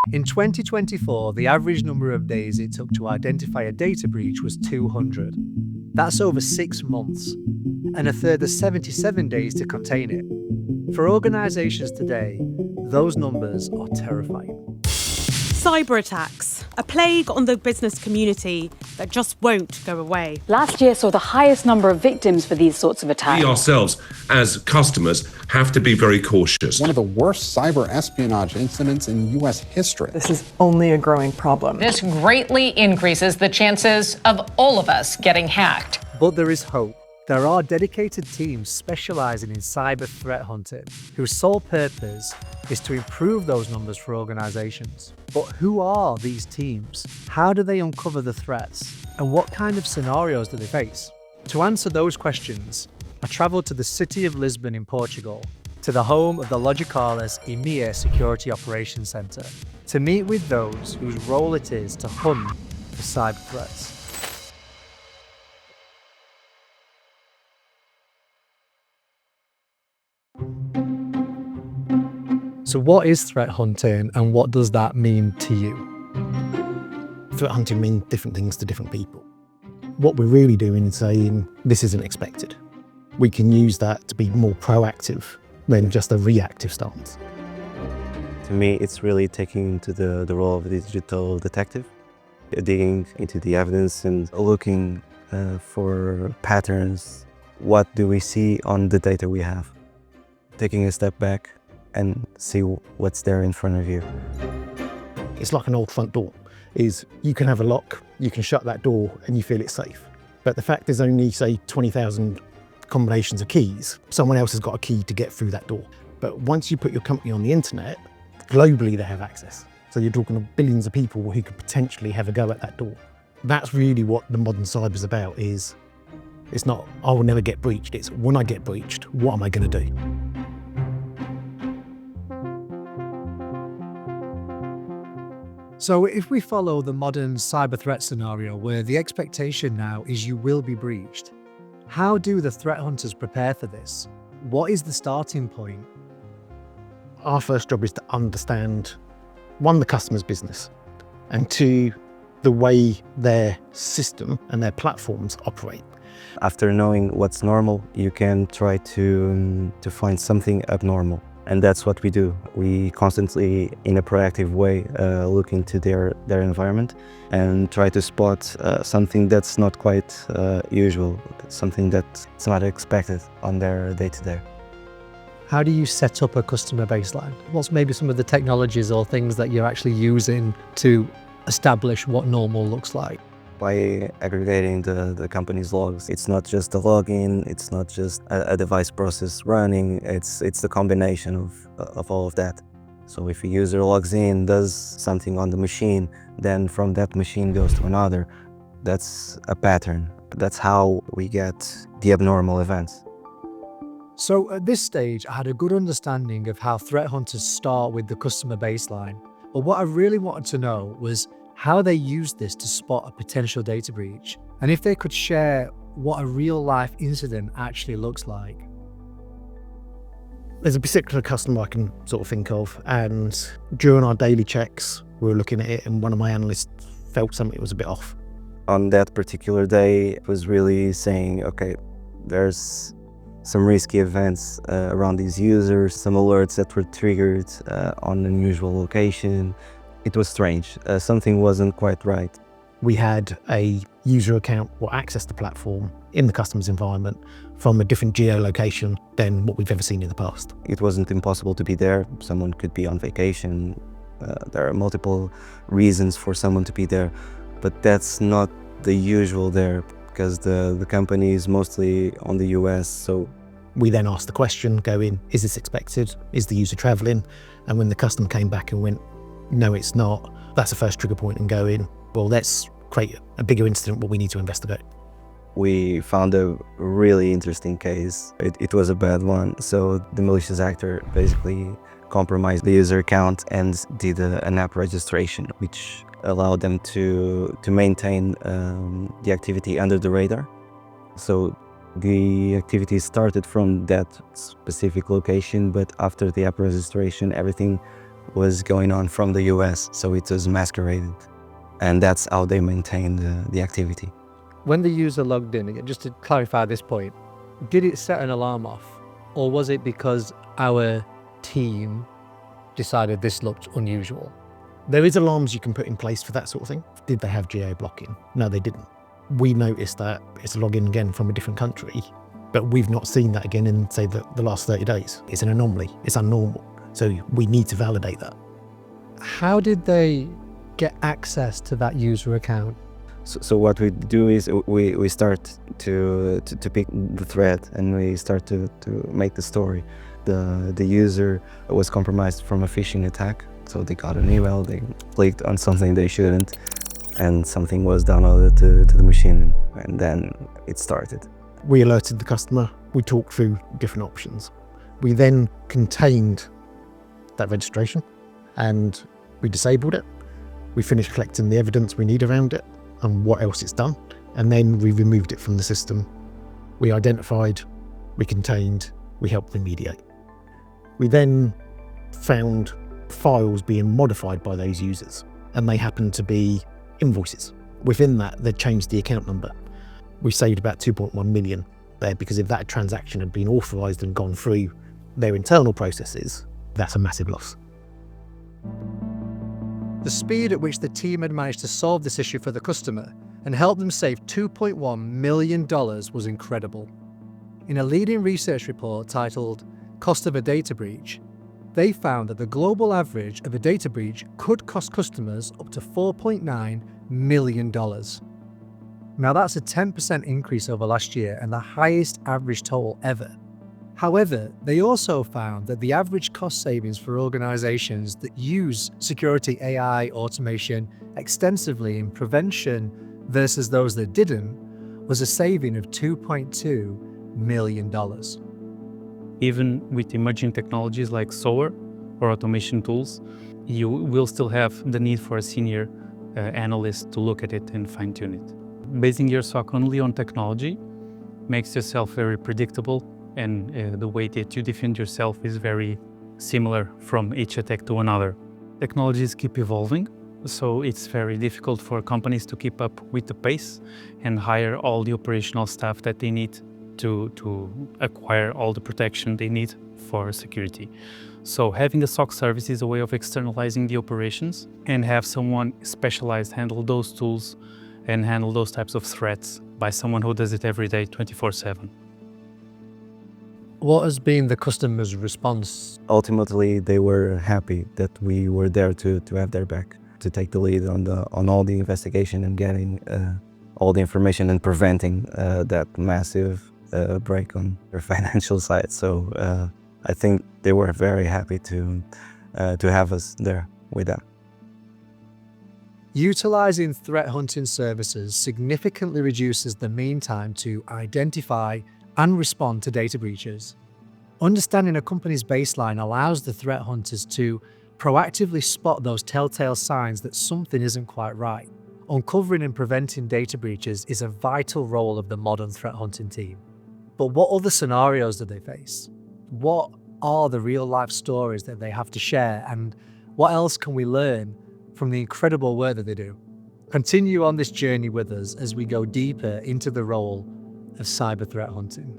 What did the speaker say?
In 2024, the average number of days it took to identify a data breach was 200. That's over 6 months, and a further 77 days to contain it. For organizations today, those numbers are terrifying. Cyber attacks, a plague on the business community that just won't go away. Last year saw the highest number of victims for these sorts of attacks. We ourselves, as customers, have to be very cautious. One of the worst cyber espionage incidents in U.S. history. This is only a growing problem. This greatly increases the chances of all of us getting hacked. But there is hope. There are dedicated teams specializing in cyber threat hunting, whose sole purpose is to improve those numbers for organizations. But who are these teams? How do they uncover the threats? And what kind of scenarios do they face? To answer those questions, I traveled to the city of Lisbon in Portugal, to the home of the Logicalis EMEA Security Operations Center, to meet with those whose role it is to hunt for cyber threats. So what is threat hunting and what does that mean to you? Threat hunting means different things to different people. What we're really doing is saying, this isn't expected. We can use that to be more proactive than just a reactive stance. To me, it's really taking to the role of a digital detective, digging into the evidence and looking for patterns. What do we see on the data we have? Taking a step back and see what's there in front of you. It's like an old front door. Is you can have a lock, you can shut that door and you feel it's safe. But the fact there's only, say, 20,000 combinations of keys, someone else has got a key to get through that door. But once you put your company on the internet, globally they have access. So you're talking of billions of people who could potentially have a go at that door. That's really what the modern cyber is about. It's not, I will never get breached. It's when I get breached, what am I going to do? So if we follow the modern cyber threat scenario where the expectation now is you will be breached, how do the threat hunters prepare for this? What is the starting point? Our first job is to understand, one, the customer's business, and two, the way their system and their platforms operate. After knowing what's normal, you can try to find something abnormal. And that's what we do. We constantly, in a proactive way, look into their environment and try to spot something that's not quite usual, something that's not expected on their day-to-day. How do you set up a customer baseline? What's maybe some of the technologies or things that you're actually using to establish what normal looks like? By aggregating the company's logs. It's not just the login, it's not just a device process running, it's the combination of all of that. So if a user logs in, does something on the machine, then from that machine goes to another. That's a pattern. That's how we get the abnormal events. So at this stage, I had a good understanding of how threat hunters start with the customer baseline. But what I really wanted to know was how they use this to spot a potential data breach, and if they could share what a real-life incident actually looks like. There's a particular customer I can sort of think of, and during our daily checks, we were looking at it and one of my analysts felt something was a bit off. On that particular day, it was really saying, okay, there's some risky events around these users, some alerts that were triggered on an unusual location. It was strange. Something wasn't quite right. We had a user account or access to platform in the customer's environment from a different geolocation than what we've ever seen in the past. It wasn't impossible to be there. Someone could be on vacation. There are multiple reasons for someone to be there, but that's not the usual there because the company is mostly on the US. So we then asked the question, going, is this expected? Is the user traveling? And when the customer came back and went, no, it's not, that's the first trigger point and going, well, let's create a bigger incident where we need to investigate. We found a really interesting case. It was a bad one. So the malicious actor basically compromised the user account and did an app registration, which allowed them to maintain the activity under the radar. So the activity started from that specific location, but after the app registration, everything was going on from the US, so it was masqueraded. And that's how they maintained the activity. When the user logged in, again, just to clarify this point, did it set an alarm off? Or was it because our team decided this looked unusual? There is alarms you can put in place for that sort of thing. Did they have geo blocking? No, they didn't. We noticed that it's a login again from a different country, but we've not seen that again in, say, the last 30 days. It's an anomaly. It's unnormal. So we need to validate that. How did they get access to that user account? So what we do is we start to pick the thread, and we start to make the story. The user was compromised from a phishing attack, so they got an email, they clicked on something they shouldn't, and something was downloaded to the machine, and then it started. We alerted the customer. We talked through different options. We then contained that registration and we disabled it. We finished collecting the evidence we need around it and what else it's done, and then we removed it from the system. We identified, we contained, we helped remediate. We then found files being modified by those users, and they happened to be invoices. Within that, they'd changed the account number. We saved about 2.1 million there, because if that transaction had been authorised and gone through their internal processes, that's a massive loss. The speed at which the team had managed to solve this issue for the customer and help them save $2.1 million was incredible. In a leading research report titled Cost of a Data Breach, they found that the global average of a data breach could cost customers up to $4.9 million. Now that's a 10% increase over last year and the highest average total ever. However, they also found that the average cost savings for organizations that use security AI automation extensively in prevention versus those that didn't was a saving of $2.2 million. Even with emerging technologies like SOAR or automation tools, you will still have the need for a senior analyst to look at it and fine-tune it. Basing your SOC only on technology makes yourself very predictable, and the way that you defend yourself is very similar from each attack to another. Technologies keep evolving, so it's very difficult for companies to keep up with the pace and hire all the operational staff that they need to acquire all the protection they need for security. So having a SOC service is a way of externalizing the operations and have someone specialized handle those tools and handle those types of threats by someone who does it every day, 24/7. What has been the customer's response? Ultimately, they were happy that we were there to have their back, to take the lead on all the investigation and getting all the information and preventing that massive break on their financial side. So I think they were very happy to have us there with them. Utilizing threat hunting services significantly reduces the mean time to identify and respond to data breaches. Understanding a company's baseline allows the threat hunters to proactively spot those telltale signs that something isn't quite right. Uncovering and preventing data breaches is a vital role of the modern threat hunting team. But what other scenarios do they face? What are the real-life stories that they have to share, and what else can we learn from the incredible work that they do? Continue on this journey with us as we go deeper into the role of cyber threat hunting.